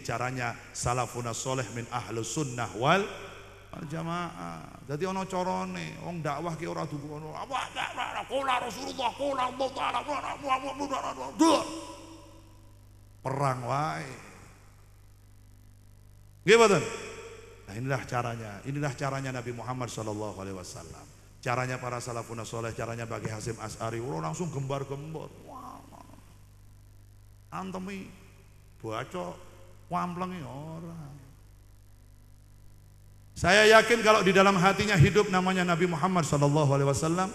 caranya salafuna soleh min ahlus sunnah wal jamaah. Jadi ono corone, wong dakwah ki ora dudu ono. Qala Rasulullah, qala Allah taala, perang wae. Nggih mboten? Nah, inilah caranya Nabi Muhammad sallallahu alaihi wasallam. Caranya para salafun saleh, caranya bagi Hasyim Asy'ari, langsung gembar-gembor. Wah. Antemi baca wamplengi ora. Saya yakin kalau di dalam hatinya hidup namanya Nabi Muhammad sallallahu alaihi wasallam,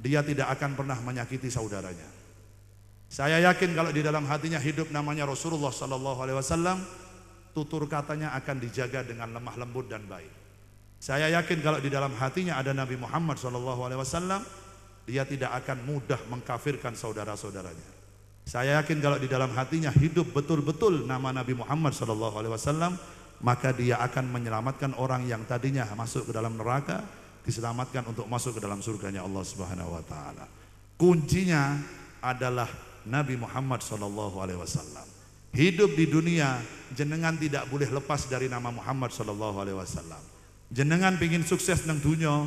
dia tidak akan pernah menyakiti saudaranya. Saya yakin kalau di dalam hatinya hidup namanya Rasulullah sallallahu alaihi wasallam, tutur katanya akan dijaga dengan lemah lembut dan baik. Saya yakin kalau di dalam hatinya ada Nabi Muhammad sallallahu alaihi wasallam, dia tidak akan mudah mengkafirkan saudara-saudaranya. Saya yakin kalau di dalam hatinya hidup betul-betul nama Nabi Muhammad sallallahu alaihi wasallam, maka dia akan menyelamatkan orang yang tadinya masuk ke dalam neraka, diselamatkan untuk masuk ke dalam surganya Allah Subhanahu wa taala. Kuncinya adalah Nabi Muhammad sallallahu alaihi wasallam. Hidup di dunia jenengan tidak boleh lepas dari nama Muhammad sallallahu alaihi wasallam. Jenengan pingin sukses nang dunia,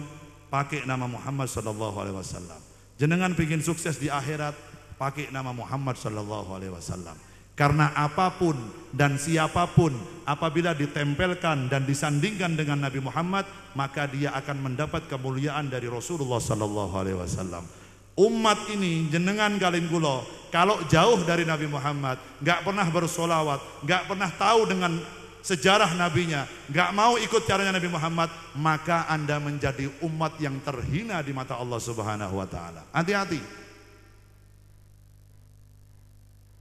pakai nama Muhammad sallallahu alaihi wasallam. Jenengan pingin sukses di akhirat, pakai nama Muhammad sallallahu alaihi wasallam. Karena apapun dan siapapun apabila ditempelkan dan disandingkan dengan Nabi Muhammad, maka dia akan mendapat kemuliaan dari Rasulullah sallallahu alaihi wasallam. Umat ini jenengan kalian kula, kalau jauh dari Nabi Muhammad, gak pernah bersolawat, gak pernah tahu dengan sejarah nabinya, gak mau ikut caranya Nabi Muhammad, maka Anda menjadi umat yang terhina di mata Allah Subhanahu wa taala. Hati-hati.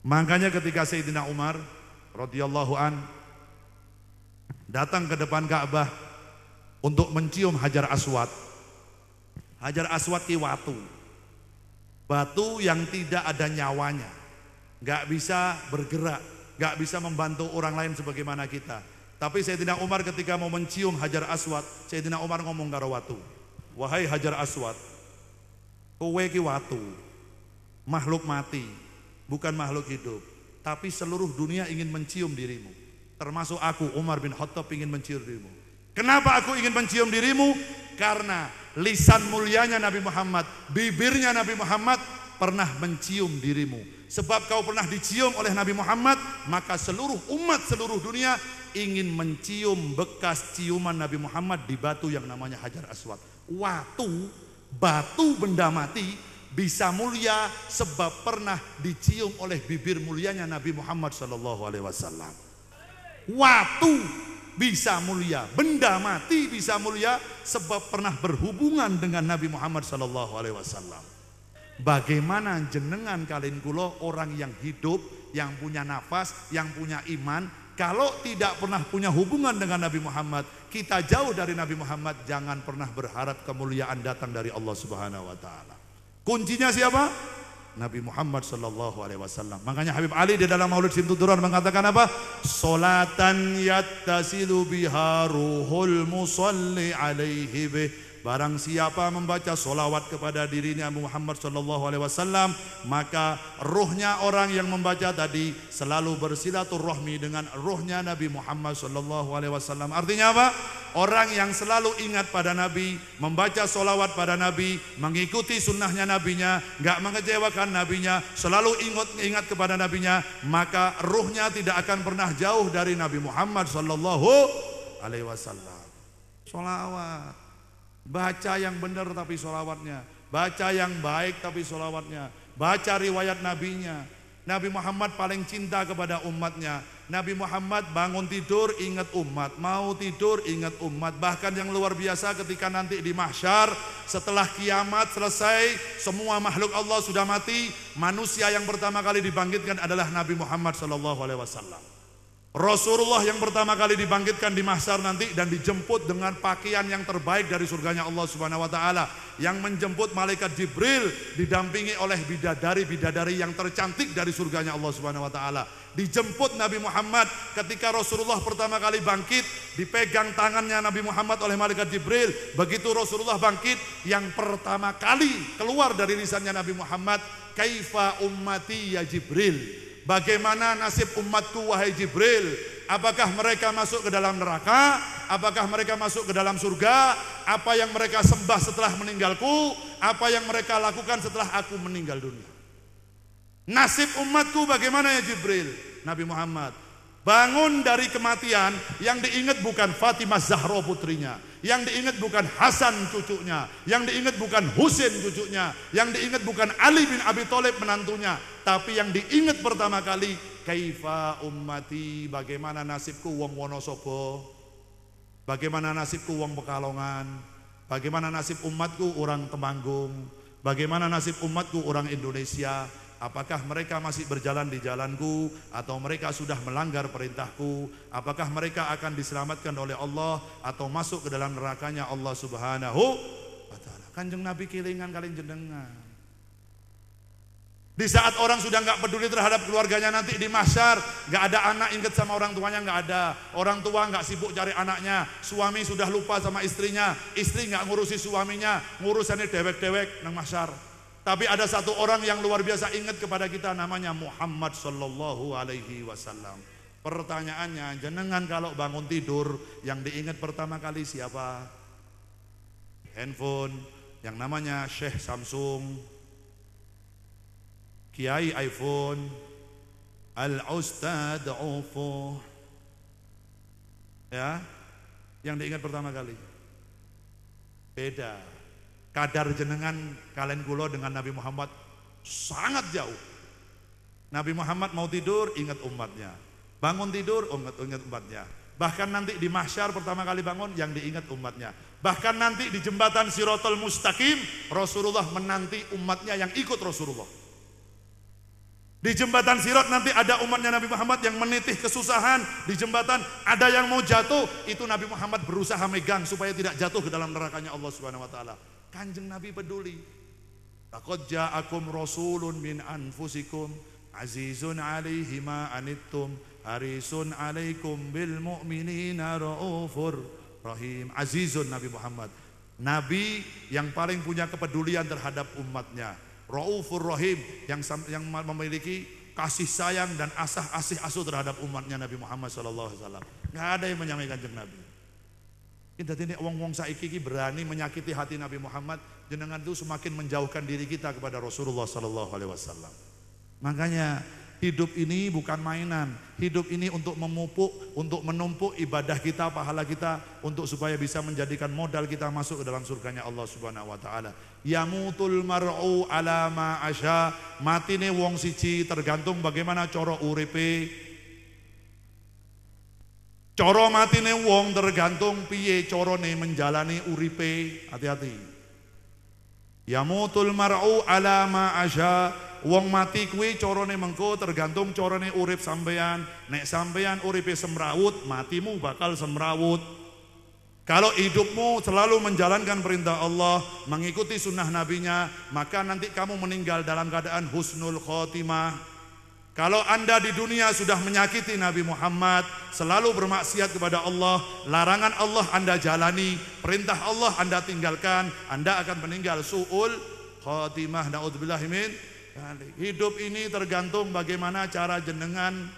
Makanya ketika Sayyidina Umar radhiyallahu an datang ke depan Ka'bah untuk mencium Hajar Aswad. Hajar Aswad ki watu. Batu yang tidak ada nyawanya. Gak bisa bergerak, gak bisa membantu orang lain sebagaimana kita. Tapi Sayyidina Umar ketika mau mencium Hajar Aswad, Sayyidina Umar ngomong karo watu, "Wahai Hajar Aswad, kowe ki watu, makhluk mati, bukan makhluk hidup, tapi seluruh dunia ingin mencium dirimu, termasuk aku Umar bin Khattab ingin mencium dirimu. Kenapa aku ingin mencium dirimu? Karena lisan mulianya Nabi Muhammad, bibirnya Nabi Muhammad pernah mencium dirimu. Sebab kau pernah dicium oleh Nabi Muhammad, maka seluruh umat seluruh dunia ingin mencium bekas ciuman Nabi Muhammad di batu yang namanya Hajar Aswad. Batu benda mati bisa mulia sebab pernah dicium oleh bibir mulianya Nabi Muhammad sallallahu alaihi wasallam. Watu bisa mulia, benda mati bisa mulia sebab pernah berhubungan dengan Nabi Muhammad sallallahu alaihi wasallam. Bagaimana jenengan kalian kula orang yang hidup, yang punya nafas, yang punya iman, kalau tidak pernah punya hubungan dengan Nabi Muhammad, kita jauh dari Nabi Muhammad, jangan pernah berharap kemuliaan datang dari Allah Subhanahu wa taala. Kuncinya siapa? Nabi Muhammad sallallahu alaihi wasallam. Makanya Habib Ali di dalam Maulid Simtuduran mengatakan apa? Salatan yattasilu biha ruhul musalli alaihi bih. Barang siapa membaca solawat kepada dirinya Muhammad sallallahu alaihi wasallam, maka ruhnya orang yang membaca tadi selalu bersilaturahmi dengan ruhnya Nabi Muhammad sallallahu alaihi wasallam. Artinya apa? Orang yang selalu ingat pada Nabi, membaca solawat pada Nabi, mengikuti sunnahnya Nabinya, gak mengecewakan Nabinya, selalu ingat kepada Nabinya, maka ruhnya tidak akan pernah jauh dari Nabi Muhammad sallallahu alaihi wasallam. Solawat, baca yang benar tapi solawatnya, baca yang baik tapi solawatnya, baca riwayat nabinya. Nabi Muhammad paling cinta kepada umatnya. Nabi Muhammad bangun tidur ingat umat, mau tidur ingat umat. Bahkan yang luar biasa ketika nanti di mahsyar, setelah kiamat selesai, semua makhluk Allah sudah mati, manusia yang pertama kali dibangkitkan adalah Nabi Muhammad SAW. Rasulullah yang pertama kali dibangkitkan di mahsyar nanti dan dijemput dengan pakaian yang terbaik dari surganya Allah Subhanahu wa taala. Yang menjemput malaikat Jibril didampingi oleh bidadari-bidadari yang tercantik dari surganya Allah Subhanahu wa taala. Dijemput Nabi Muhammad ketika Rasulullah pertama kali bangkit, dipegang tangannya Nabi Muhammad oleh malaikat Jibril. Begitu Rasulullah bangkit, yang pertama kali keluar dari lisannya Nabi Muhammad, kaifa ummati ya Jibril. Bagaimana nasib umatku wahai Jibril? Apakah mereka masuk ke dalam neraka? Apakah mereka masuk ke dalam surga? Apa yang mereka sembah setelah meninggalku? Apa yang mereka lakukan setelah aku meninggal dunia? Nasib umatku bagaimana ya Jibril? Nabi Muhammad, bangun dari kematian. Yang diingat bukan Fatimah Zahra putrinya, yang diingat bukan Hasan cucunya, yang diingat bukan Husain cucunya, yang diingat bukan Ali bin Abi Thalib menantunya, tapi yang diingat pertama kali, kaifa ummati, bagaimana nasibku wong Wonosobo, bagaimana nasibku wong Pekalongan, bagaimana nasib umatku orang Temanggung, bagaimana nasib umatku orang Indonesia. Apakah mereka masih berjalan di jalanku atau mereka sudah melanggar perintahku? Apakah mereka akan diselamatkan oleh Allah atau masuk ke dalam nerakanya Allah Subhanahu wa ta'ala? Kanjeng Nabi kelingan kalian jenengan. Di saat orang sudah nggak peduli terhadap keluarganya nanti di mahsyar, nggak ada anak ingat sama orang tuanya, nggak ada. Orang tua nggak sibuk cari anaknya, suami sudah lupa sama istrinya, istri nggak ngurusi suaminya, ngurusannya dewek-dewek nang mahsyar. Tapi ada satu orang yang luar biasa ingat kepada kita, namanya Muhammad Sallallahu Alaihi Wasallam. Pertanyaannya, jenengan kalau bangun tidur yang diingat pertama kali siapa? Handphone yang namanya Syekh Samsung, Kiai iPhone, Al-Ustad Ofo, ya, yang diingat pertama kali. Beda. Kadar jenengan kalian kulo dengan Nabi Muhammad sangat jauh. Nabi Muhammad mau tidur ingat umatnya, bangun tidur ingat umatnya. Bahkan nanti di mahsyar pertama kali bangun yang diingat umatnya. Bahkan nanti di jembatan Siratal Mustaqim Rasulullah menanti umatnya yang ikut Rasulullah. Di jembatan Sirat nanti ada umatnya Nabi Muhammad yang menitih kesusahan. Di jembatan ada yang mau jatuh, itu Nabi Muhammad berusaha megang supaya tidak jatuh ke dalam nerakanya Allah Subhanahu wa taala. Kanjeng Nabi peduli. Laqad ja'akum rasulun min anfusikum azizun 'alaihi ma anittum harisun 'alaikum bil mu'minina raufur rahim. Azizun Nabi Muhammad, Nabi yang paling punya kepedulian terhadap umatnya. Raufur Rahim yang memiliki kasih sayang dan asih asuh terhadap umatnya Nabi Muhammad sallallahu alaihi wasallam. Enggak ada yang menyamai Kanjeng Nabi. Kita ini wong-wong saiki berani menyakiti hati Nabi Muhammad, jenengan itu semakin menjauhkan diri kita kepada Rasulullah sallallahu alaihi wasallam. Makanya hidup ini bukan mainan. Hidup ini untuk memupuk, untuk menumpuk ibadah kita, pahala kita, untuk supaya bisa menjadikan modal kita masuk ke dalam surganya Allah Subhanahu wa taala. Yamutul mar'u ala ma asya, matine wong siji tergantung bagaimana cara uripe. Cara matine wong tergantung piye carane menjalani uripe. Hati-hati. Yamutul mar'u ala ma asya, wong mati kuwi carane mengko tergantung carane urip sampean. Nek sampean uripe semrawut, matimu bakal semrawut. Kalau hidupmu selalu menjalankan perintah Allah, mengikuti sunnah nabinya, maka nanti kamu meninggal dalam keadaan husnul khotimah. Kalau anda di dunia sudah menyakiti Nabi Muhammad, selalu bermaksiat kepada Allah, larangan Allah anda jalani, perintah Allah anda tinggalkan, anda akan meninggal su'ul khotimah. Na'udzubillah min. Hidup ini tergantung bagaimana cara jenengan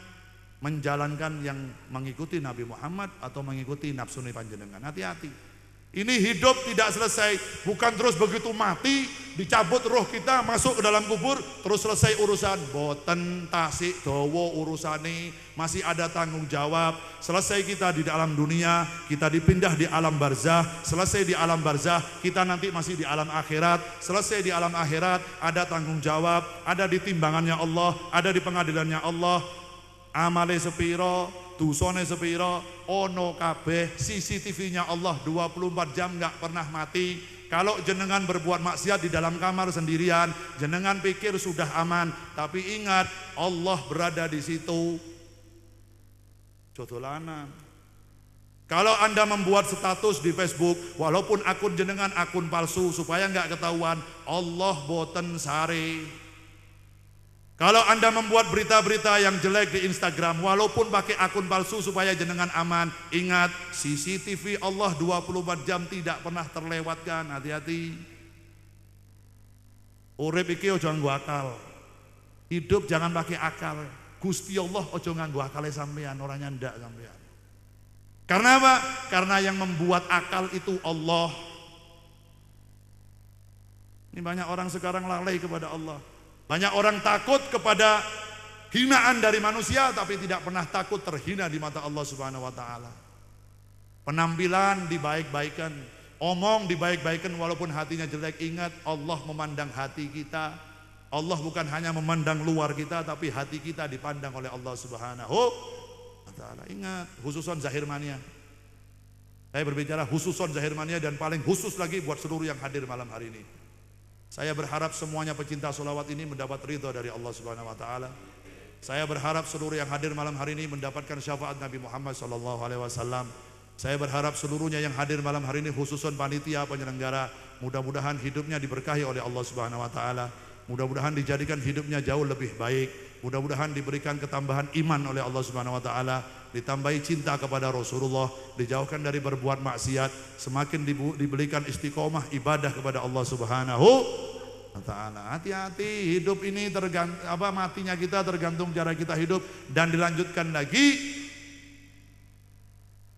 menjalankan yang mengikuti Nabi Muhammad atau mengikuti nafsu panjenengan. Hati-hati. Ini hidup tidak selesai, bukan terus begitu mati dicabut roh kita masuk ke dalam kubur terus selesai urusan. Boten tasik dawa urusane, masih ada tanggung jawab. Selesai kita di dalam dunia, kita dipindah di alam barzah. Selesai di alam barzah, kita nanti masih di alam akhirat. Selesai di alam akhirat, ada tanggung jawab, ada di timbangannya Allah, ada di pengadilannya Allah. Amale sepiro, dosane sepiro, ono kabeh, CCTV-nya Allah 24 jam nggak pernah mati. Kalau jenengan berbuat maksiat di dalam kamar sendirian, jenengan pikir sudah aman, tapi ingat Allah berada di situ. Jodolanan. Kalau anda membuat status di Facebook, walaupun akun jenengan akun palsu supaya nggak ketahuan, Allah boten sare. Kalau anda membuat berita-berita yang jelek di Instagram, walaupun pakai akun palsu supaya jenengan aman, ingat CCTV Allah 24 jam tidak pernah terlewatkan. Hati-hati. Urip iki ojo nggo akal. Hidup jangan pakai akal. Gusti Allah ojo nganggo akale sampean, ora nyandak sampean. Karena apa? Karena yang membuat akal itu Allah. Ini banyak orang sekarang lalai kepada Allah. Banyak orang takut kepada hinaan dari manusia tapi tidak pernah takut terhina di mata Allah Subhanahu wa taala. Penampilan dibaik-baikan, omong dibaik-baikan walaupun hatinya jelek. Ingat, Allah memandang hati kita. Allah bukan hanya memandang luar kita tapi hati kita dipandang oleh Allah Subhanahu wa taala. Ingat, khususon Zahir Mania. Saya berbicara khususon Zahir Mania dan paling khusus lagi buat seluruh yang hadir malam hari ini. Saya berharap semuanya pecinta sholawat ini mendapat ridha dari Allah Subhanahu wa taala. Saya berharap seluruh yang hadir malam hari ini mendapatkan syafaat Nabi Muhammad SAW. Saya berharap seluruhnya yang hadir malam hari ini khususon panitia penyelenggara, mudah-mudahan hidupnya diberkahi oleh Allah Subhanahu wa taala. Mudah-mudahan dijadikan hidupnya jauh lebih baik. Mudah-mudahan diberikan ketambahan iman oleh Allah Subhanahu wa taala, ditambahi cinta kepada Rasulullah, dijauhkan dari berbuat maksiat, semakin diberikan istiqomah ibadah kepada Allah Subhanahu wa taala. Hati-hati, hidup ini matinya kita tergantung cara kita hidup. Dan dilanjutkan lagi,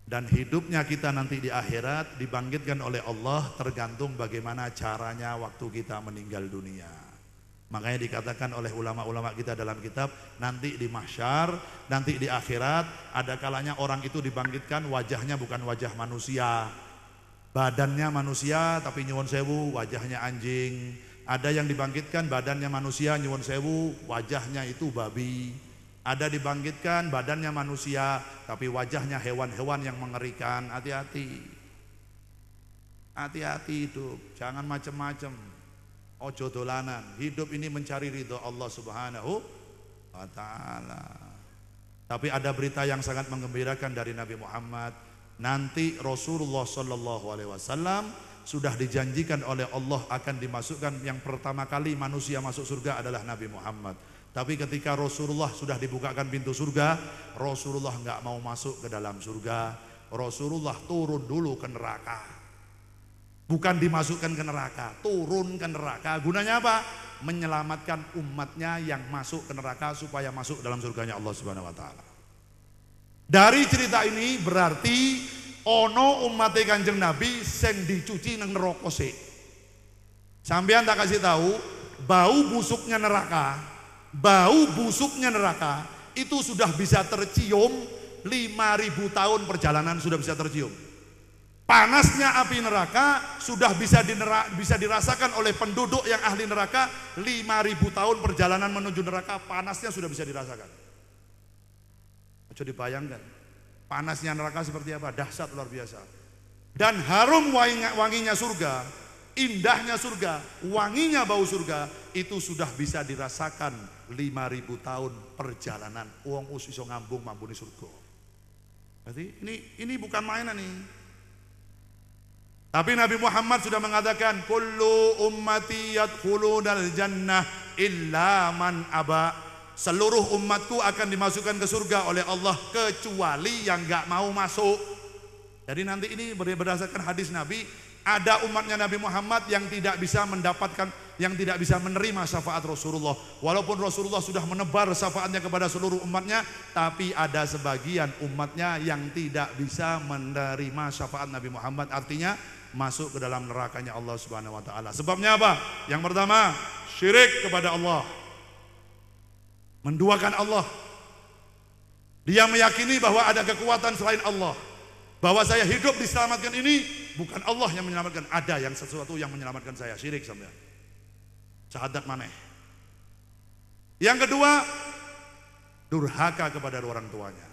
dan hidupnya kita nanti di akhirat dibangkitkan oleh Allah tergantung bagaimana caranya waktu kita meninggal dunia. Makanya dikatakan oleh ulama-ulama kita dalam kitab, nanti di mahsyar, nanti di akhirat, ada kalanya orang itu dibangkitkan wajahnya bukan wajah manusia, badannya manusia tapi nyuwun sewu wajahnya anjing. Ada yang dibangkitkan badannya manusia, nyuwun sewu wajahnya itu babi. Ada dibangkitkan badannya manusia tapi wajahnya hewan-hewan yang mengerikan. Hati-hati, hati-hati hidup, jangan macem-macem. Ojo dolanan. Hidup ini mencari ridho Allah Subhanahu wa taala. Tapi ada berita yang sangat menggembirakan dari Nabi Muhammad. Nanti Rasulullah SAW sudah dijanjikan oleh Allah akan dimasukkan, yang pertama kali manusia masuk surga adalah Nabi Muhammad. Tapi ketika Rasulullah sudah dibukakan pintu surga, Rasulullah nggak mau masuk ke dalam surga. Rasulullah turun dulu ke neraka. Bukan dimasukkan ke neraka, turun ke neraka. Gunanya apa? Menyelamatkan umatnya yang masuk ke neraka supaya masuk dalam surganya Allah Subhanahu wa taala. Dari cerita ini berarti ono umat Kanjeng Nabi sing dicuci nang neraka sik. Sampeyan tak kasih tahu, bau busuknya neraka itu sudah bisa tercium 5.000 tahun perjalanan sudah bisa tercium. Panasnya api neraka sudah bisa dirasakan oleh penduduk yang ahli neraka. 5.000 tahun perjalanan menuju neraka, panasnya sudah bisa dirasakan. Coba dibayangkan, panasnya neraka seperti apa, dahsyat luar biasa. Dan harum wanginya surga, indahnya surga, wanginya bau surga, itu sudah bisa dirasakan 5.000 tahun perjalanan. Wong iso ngambung mambuni surga. Berarti ini bukan mainan nih. Tapi Nabi Muhammad sudah mengatakan, kullu ummati yadkhulunal jannah illa man aba. Seluruh umatku akan dimasukkan ke surga oleh Allah kecuali yang enggak mau masuk. Jadi nanti ini berdasarkan hadis Nabi, ada umatnya Nabi Muhammad yang tidak bisa mendapatkan, yang tidak bisa menerima syafaat Rasulullah. Walaupun Rasulullah sudah menebar syafaatnya kepada seluruh umatnya, tapi ada sebagian umatnya yang tidak bisa menerima syafaat Nabi Muhammad. Artinya masuk ke dalam nerakanya Allah Subhanahu wa taala. Sebabnya apa? Yang pertama, syirik kepada Allah. Menduakan Allah. Dia meyakini bahwa ada kekuatan selain Allah. Bahwa saya hidup diselamatkan ini bukan Allah yang menyelamatkan, ada yang sesuatu yang menyelamatkan saya. Syirik sampean. Syahadat maneh. Yang kedua, durhaka kepada orang tuanya.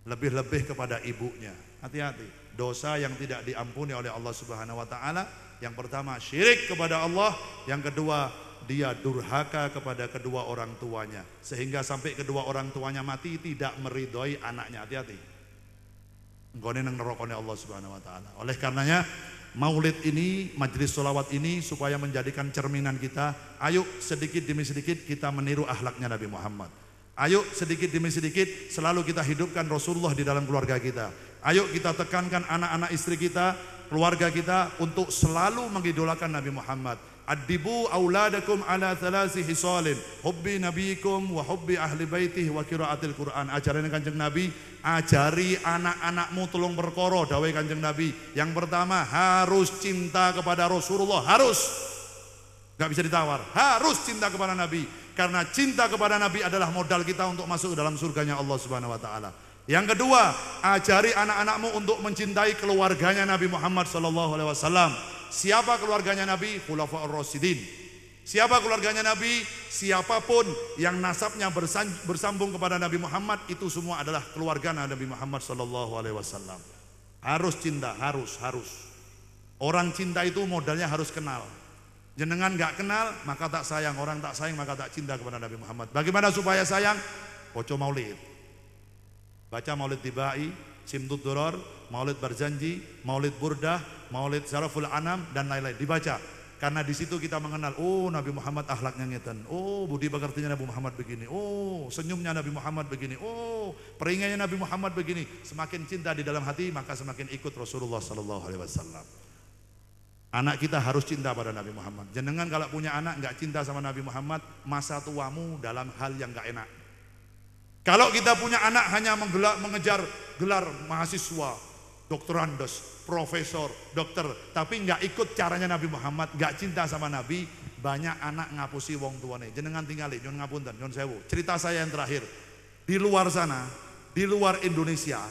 Lebih-lebih kepada ibunya. Hati-hati. Dosa yang tidak diampuni oleh Allah Subhanahu wa taala. Yang pertama syirik kepada Allah, yang kedua dia durhaka kepada kedua orang tuanya sehingga sampai kedua orang tuanya mati tidak meridhoi anaknya. Hati-hati. Nggone nang neraka Allah Subhanahu wa taala. Oleh karenanya maulid ini, majelis sholawat ini supaya menjadikan cerminan kita. Ayo sedikit demi sedikit kita meniru akhlaknya Nabi Muhammad. Ayo sedikit demi sedikit selalu kita hidupkan Rasulullah di dalam keluarga kita. Ayo kita tekankan anak-anak istri kita, keluarga kita untuk selalu mengidolakan Nabi Muhammad. Addibu auladakum ala thalasi hisalin, hubbi nabiyikum wa hubbi ahli baitih wa qiraatil Qur'an. Ajaran Kanjeng Nabi, ajari anak-anakmu tulung perkara dawuh Kanjeng Nabi. Yang pertama harus cinta kepada Rasulullah, harus. Enggak bisa ditawar, harus cinta kepada Nabi. Karena cinta kepada Nabi adalah modal kita untuk masuk ke dalam surganya Allah Subhanahu wa taala. Yang kedua, ajari anak-anakmu untuk mencintai keluarganya Nabi Muhammad sallallahu alaihi wasallam. Siapa keluarganya Nabi? Khulafaur Rasyidin. Siapa keluarganya Nabi? Siapapun yang nasabnya bersambung kepada Nabi Muhammad, itu semua adalah keluarga Nabi Muhammad sallallahu alaihi wasallam. Harus cinta, harus. Orang cinta itu modalnya harus kenal. Jenengan nggak kenal, maka tak sayang. Orang tak sayang, maka tak cinta kepada Nabi Muhammad. Bagaimana supaya sayang? Baca maulid. Baca maulid tibai, Simtud Duror, maulid Barzanji, maulid Burdah, maulid Syaraful Anam, dan lain-lain. Dibaca. Karena di situ kita mengenal, oh Nabi Muhammad akhlaknya ngeten, oh budi pekertinya Nabi Muhammad begini, oh senyumnya Nabi Muhammad begini, oh peringainya Nabi Muhammad begini. Semakin cinta di dalam hati, maka semakin ikut Rasulullah sallallahu alaihi wasallam. Anak kita harus cinta pada Nabi Muhammad. Jenengan kalau punya anak nggak cinta sama Nabi Muhammad, masa tuamu dalam hal yang nggak enak. Kalau kita punya anak hanya mengejar gelar mahasiswa, doktorandos, profesor, dokter, tapi nggak ikut caranya Nabi Muhammad, nggak cinta sama Nabi, banyak anak ngapusi wong tuane. Jenengan tinggali, nyun ngapunten, nyun sewu. Cerita saya yang terakhir, di luar sana, di luar Indonesia,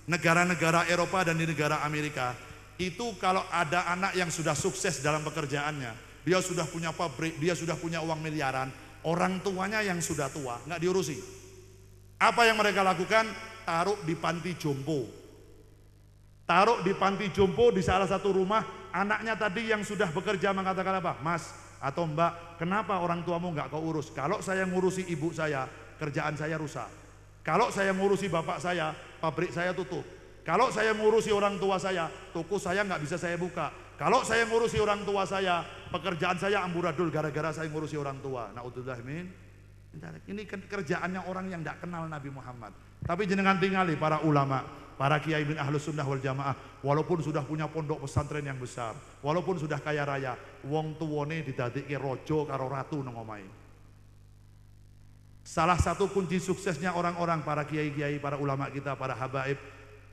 negara-negara Eropa dan di negara Amerika, itu kalau ada anak yang sudah sukses dalam pekerjaannya, dia sudah punya pabrik, dia sudah punya uang miliaran, orang tuanya yang sudah tua nggak diurusi. Apa yang mereka lakukan? Taruh di panti jompo. Taruh di panti jompo di salah satu rumah. Anaknya tadi yang sudah bekerja mengatakan apa? Mas atau mbak, kenapa orang tuamu nggak kau urus? Kalau saya ngurusi ibu saya, kerjaan saya rusak. Kalau saya ngurusi bapak saya, pabrik saya tutup. Kalau saya ngurusi orang tua saya, toko saya nggak bisa saya buka. Kalau saya ngurusi orang tua saya, pekerjaan saya amburadul gara-gara saya ngurusi orang tua. Naudzubillah min. Ini kerjaannya orang yang tidak kenal Nabi Muhammad. Tapi jenengan tingali para ulama, para kiai bin ahlus sunnah wal jamaah, walaupun sudah punya pondok pesantren yang besar, walaupun sudah kaya raya, wong tuwane didadike raja karo ratu nang omahe. Salah satu kunci suksesnya orang-orang, para kiai-kiai, para ulama kita, para habaib,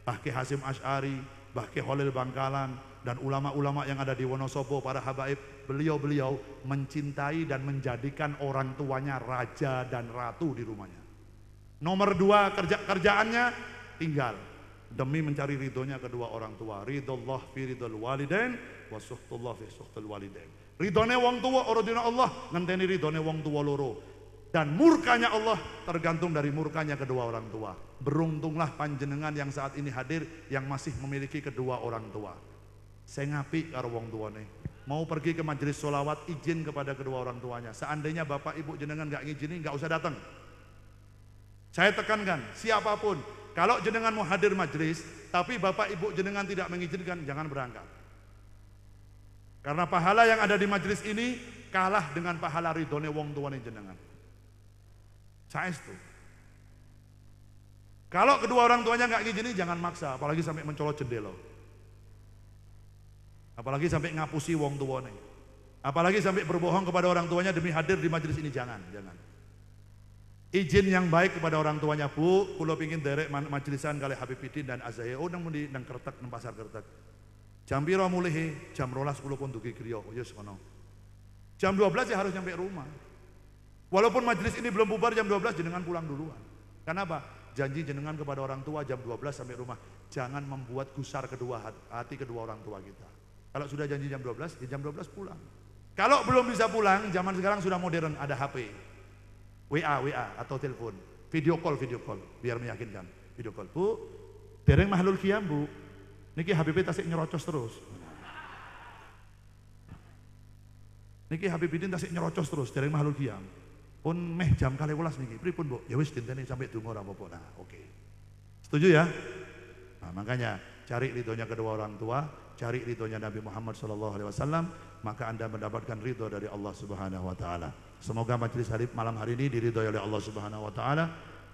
Mbah Ki Hasyim Asy'ari, Mbah Ki Khalil Bangkalan, dan ulama-ulama yang ada di Wonosobo, para habaib, beliau-beliau mencintai dan menjadikan orang tuanya raja dan ratu di rumahnya. Nomor dua, kerjaannya tinggal demi mencari ridhonya kedua orang tua. Ridhollah fi ridhol walidain wa suhtullah fi suhtul walidain. Ridhone wong tua uridina Allah, ngenteni ridhone wong tua loro. Dan murkanya Allah tergantung dari murkanya kedua orang tua. Beruntunglah panjenengan yang saat ini hadir yang masih memiliki kedua orang tua. Saya ngapik karo wong tuane. Mau pergi ke majelis sholawat, izin kepada kedua orang tuanya. Seandainya bapak ibu jenengan nggak ngizini, nggak usah datang. Saya tekankan, siapapun, kalau jenengan mau hadir majelis, tapi bapak ibu jenengan tidak mengizinkan, jangan berangkat. Karena pahala yang ada di majelis ini kalah dengan pahala ridhone wong tuane jenengan. Saestu. Kalau kedua orang tuanya nggak ngizini, jangan maksa, apalagi sampai mencolot jendela. Apalagi sampai ngapusi wong tuane. Apalagi sampai berbohong kepada orang tuanya demi hadir di majelis ini, jangan. Izin yang baik kepada orang tuanya, Bu, kula pingin derek majelisan kali Habib Idin dan Azaya, oh nang mundi nang Kretek, nang pasar Kretek. Jam piro mulih? Jam 12 kula pun dugi griya, yes ngono. Jam 12 ya harus nyampe rumah. Walaupun majelis ini belum bubar jam 12, jenengan pulang duluan. Kenapa? Janji jenengan kepada orang tua jam 12 sampai rumah. Jangan membuat gusar kedua hati kedua orang tua kita. Kalau sudah janji jam 12, ya jam 12 pulang. Kalau belum bisa pulang, zaman sekarang sudah modern, ada HP, WA atau telepon, video call, biar meyakinkan. Video call, Bu, dereng mahlul qiyam, Bu. Niki Habib tasik nyerocos terus. Niki Habib Idin tasik nyerocos terus, dereng mahlul qiyam. Pun meh jam 12 niki, pripun Bu? Ya wis dinteni sampai donga ora apa-apa. Nah, oke. Setuju ya? Nah, makanya cari ridhonya kedua orang tua, cari ridhonya Nabi Muhammad SAW, maka Anda mendapatkan ridho dari Allah Subhanahu wa taala. Semoga majelis malam hari ini diridhoi oleh Allah Subhanahu wa taala.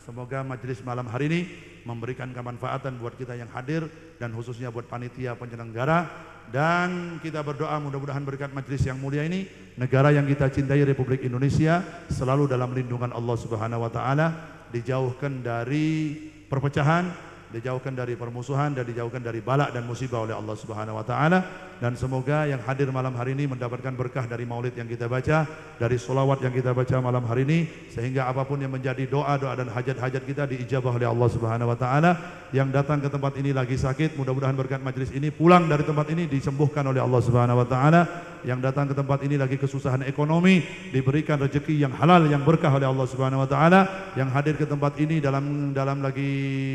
Semoga majelis malam hari ini memberikan kemanfaatan buat kita yang hadir dan khususnya buat panitia penyelenggara, dan kita berdoa mudah-mudahan berkat majelis yang mulia ini negara yang kita cintai Republik Indonesia selalu dalam lindungan Allah Subhanahu wa taala, dijauhkan dari perpecahan, dijauhkan dari permusuhan, dan dijauhkan dari bala dan musibah oleh Allah Subhanahu wa taala. Dan semoga yang hadir malam hari ini mendapatkan berkah dari maulid yang kita baca, dari sholawat yang kita baca malam hari ini, sehingga apapun yang menjadi doa-doa dan hajat-hajat kita diijabah oleh Allah Subhanahu wa taala. Yang datang ke tempat ini lagi sakit, mudah-mudahan berkat majelis ini pulang dari tempat ini disembuhkan oleh Allah Subhanahu wa taala. Yang datang ke tempat ini lagi kesusahan ekonomi, diberikan rezeki yang halal yang berkah oleh Allah Subhanahu wa taala. Yang hadir ke tempat ini dalam lagi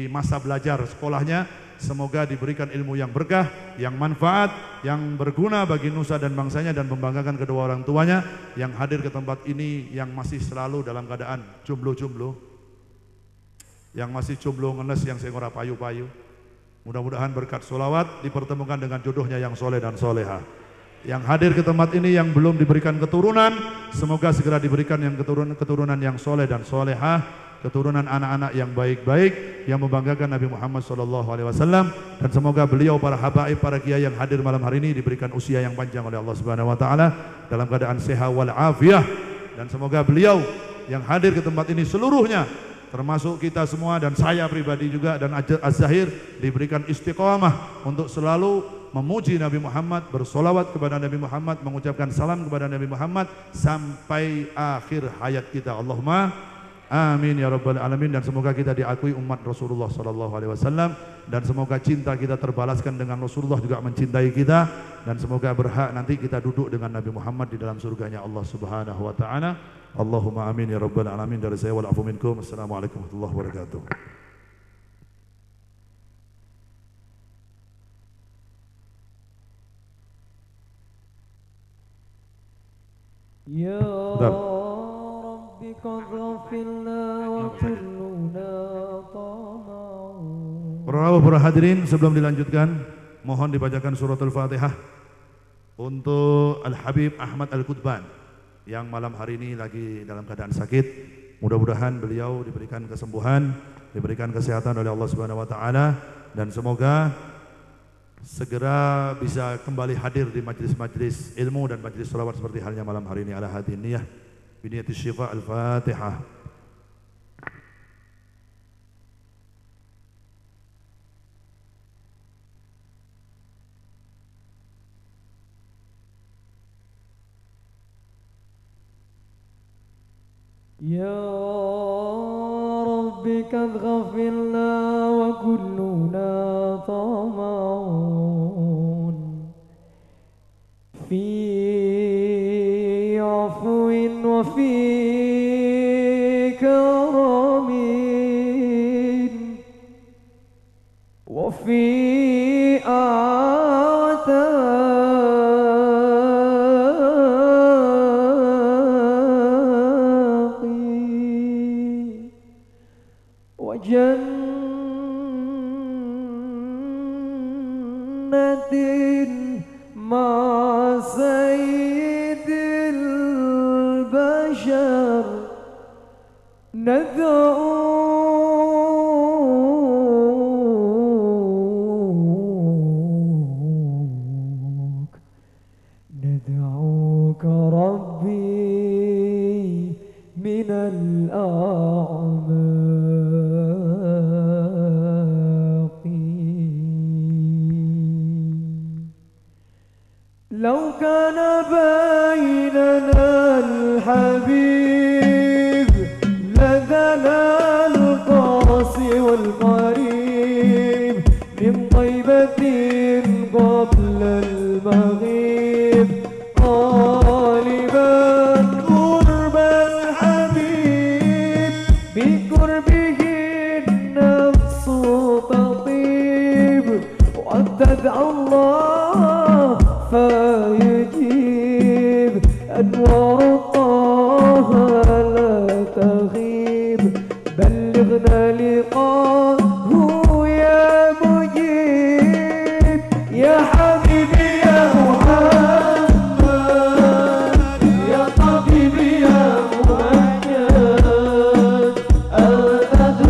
masa belajar sekolahnya, semoga diberikan ilmu yang berkah, yang manfaat, yang berguna bagi nusa dan bangsanya dan membanggakan kedua orang tuanya. Yang hadir ke tempat ini yang masih selalu dalam keadaan jomblo-jomblo, yang masih jomblo ngenes, yang sing ora payu-payu, mudah-mudahan berkat sholawat dipertemukan dengan jodohnya yang soleh dan soleha. Yang hadir ke tempat ini yang belum diberikan keturunan, semoga segera diberikan yang keturunan yang soleh dan solehah, keturunan anak-anak yang baik-baik yang membanggakan Nabi Muhammad SAW. Dan semoga beliau, para habaib, para kiai yang hadir malam hari ini diberikan usia yang panjang oleh Allah Subhanahu wa taala dalam keadaan sehat wal afiah. Dan semoga beliau yang hadir ke tempat ini seluruhnya, termasuk kita semua dan saya pribadi juga dan Az-Zahir, diberikan istiqamah untuk selalu memuji Nabi Muhammad, bersolawat kepada Nabi Muhammad, mengucapkan salam kepada Nabi Muhammad sampai akhir hayat kita. Allahumma amin ya rabbal alamin. Dan semoga kita diakui umat Rasulullah sallallahu alaihi wasallam, dan semoga cinta kita terbalaskan dengan Rasulullah juga mencintai kita, dan semoga berhak nanti kita duduk dengan Nabi Muhammad di dalam surganya Allah Subhanahu wa taala. Allahumma amin ya rabbal alamin. Dari saya wal afu minkum. Assalamualaikum warahmatullahi wabarakatuh. Ya Rabbi qad ghafilna wa kulluna tama'un. Para hadirin, sebelum dilanjutkan mohon dibacakan suratul Fatihah untuk Al-Habib Ahmad Al-Qutban yang malam hari ini lagi dalam keadaan sakit. Mudah-mudahan beliau diberikan kesembuhan, diberikan kesehatan oleh Allah Subhanahu wa taala, dan semoga segera bisa kembali hadir di majlis-majlis ilmu dan majlis sholawat seperti halnya malam hari ini. Ala hadhihi niyah biniyati syifa. Al-Fatihah. Ya Rabbi qad ghafilna wa kulluna tama'un fi afwin wa fi karamin wa fi jannatin ma sayyidil bashar ندعوك ربي من الأعماق. لو كان بيننا الحبيب لدنا القاصي والقريب من طيبة قبل المغيب طالبا قرب الحبيب بقربه النفس تطيب وأن تدعو الله فيجيب أنوار طه لا تغيب بلغنا لقاءه يا مجيب يا حبيبي يا محمد يا طبيبي يا ممجد أنت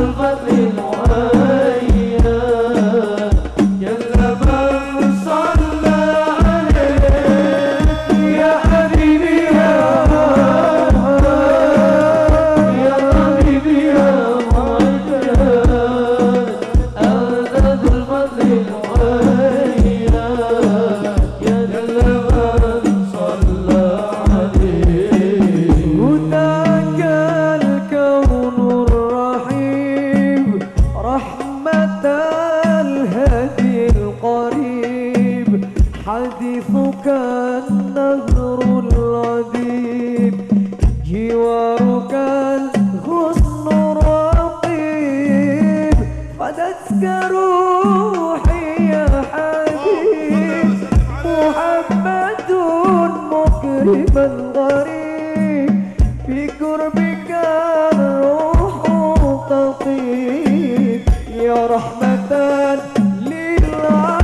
حديثك النهر العذيب جوارك الغصن الرقيب فدتك روحي يا حبيب محمد مكرما غريب في قربك الروح تطيب يا رحمة للعالمين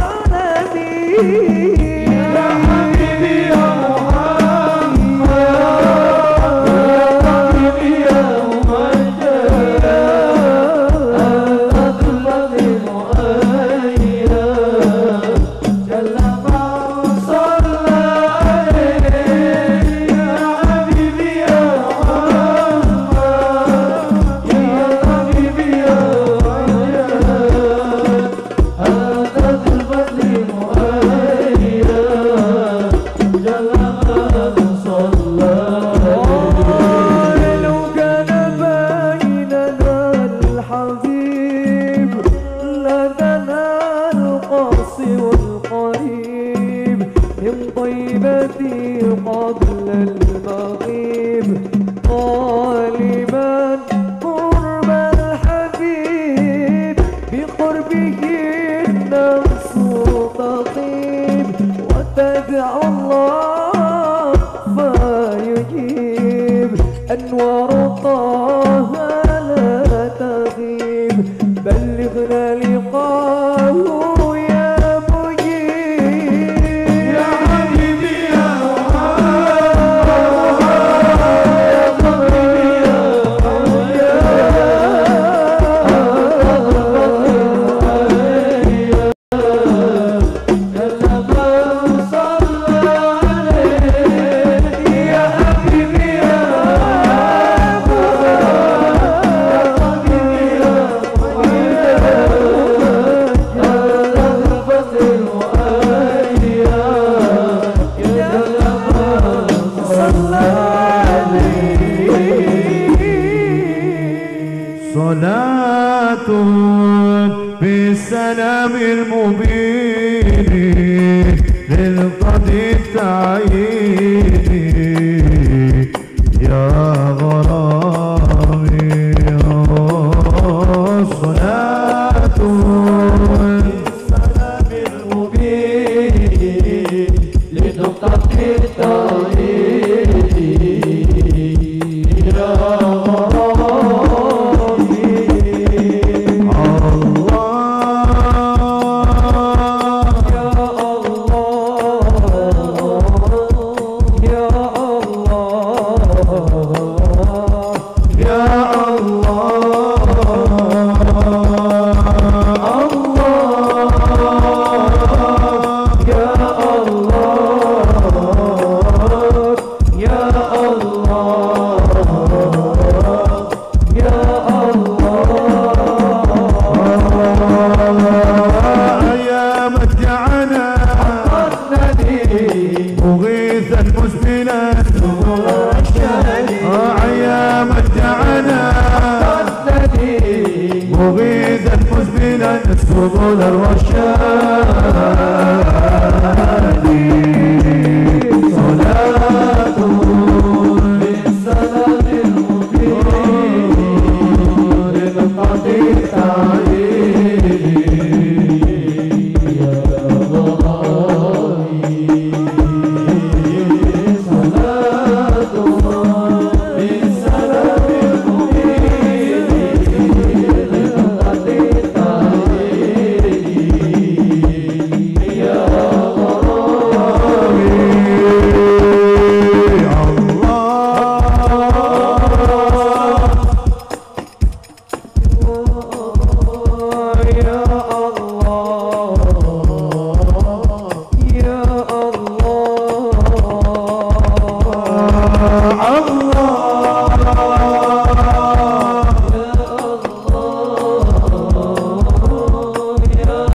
قبل المغيب طالبا قرب الحبيب بقربه النفس تطيب وتدعو الله فيجيب أنوار طه لا تغيب بلغنا لقاه صلاة بالسلام المبين للقضي التعيين يا غرامي صلاة بالسلام المبين للقضي التعيين يا مغيثا مسبلا سبل الرشاد